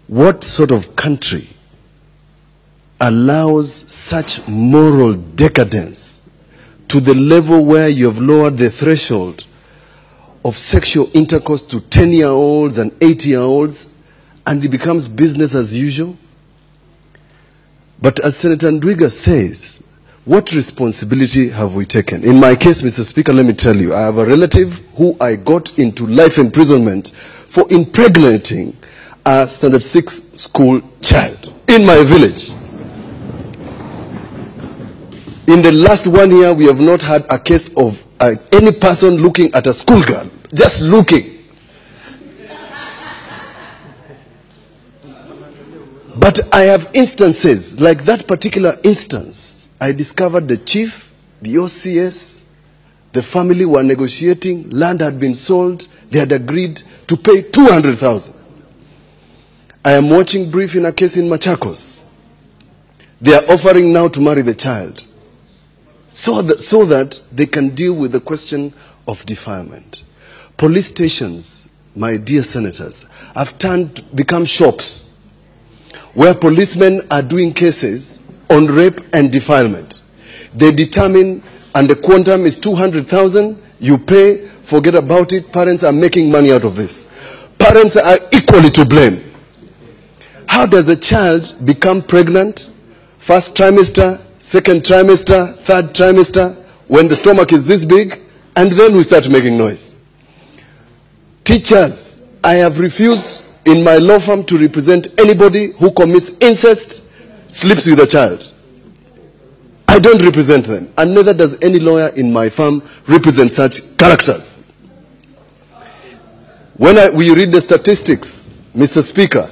What sort of country allows such moral decadence to the level where you have lowered the threshold of sexual intercourse to 10-year-olds and 8-year-olds, and it becomes business as usual? But as Senator Ndwiga says, what responsibility have we taken? In my case, Mr. Speaker, let me tell you, I have a relative who I got into life imprisonment for impregnating a standard 6 school child in my village. In the last 1 year, we have not had a case of any person looking at a schoolgirl, just looking. But I have instances, like that particular instance, I discovered the chief, the OCS, the family were negotiating, land had been sold, they had agreed to pay 200,000. I am watching brief in a case in Machakos. They are offering now to marry the child so that they can deal with the question of defilement. Police stations, my dear senators, have become shops where policemen are doing cases on rape and defilement. They determine, and the quantum is 200,000, you pay, forget about it, parents are making money out of this. Parents are equally to blame. How does a child become pregnant, first trimester, second trimester, third trimester, when the stomach is this big, and then we start making noise? Teachers, I have refused in my law firm to represent anybody who commits incest, sleeps with a child. I don't represent them, and neither does any lawyer in my firm represent such characters. When we read the statistics, Mr. Speaker,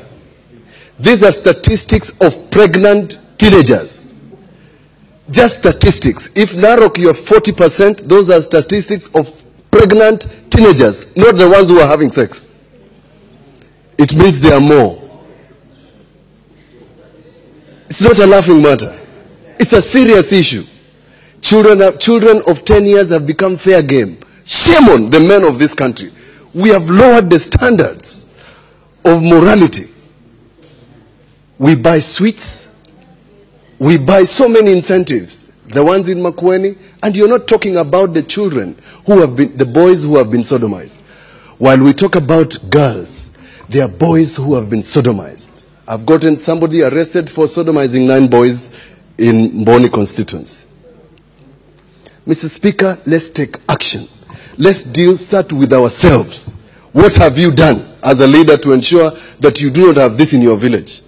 these are statistics of pregnant teenagers. Just statistics. If Narok you have 40%, those are statistics of pregnant teenagers, not the ones who are having sex. It means there are more. It's not a laughing matter. It's a serious issue. Children of 10 years have become fair game. Shame on the men of this country. We have lowered the standards of morality. We buy sweets. We buy so many incentives. The ones in Makueni, and you're not talking about the children who have been, the boys who have been sodomized. While we talk about girls, there are boys who have been sodomized. I've gotten somebody arrested for sodomizing 9 boys in Mboni constituency. Mr. Speaker, let's take action. Let's start with ourselves. What have you done as a leader to ensure that you do not have this in your village?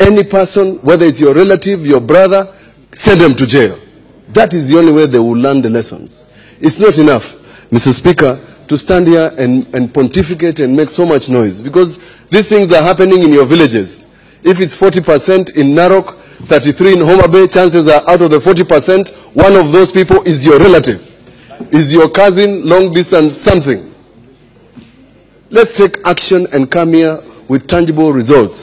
Any person, whether it's your relative, your brother, send them to jail. That is the only way they will learn the lessons. It's not enough, Mr. Speaker, to stand here and pontificate and make so much noise, because these things are happening in your villages. If it's 40% in Narok, 33 in Homa Bay, chances are out of the 40%, one of those people is your relative, is your cousin, long distance, something. Let's take action and come here with tangible results.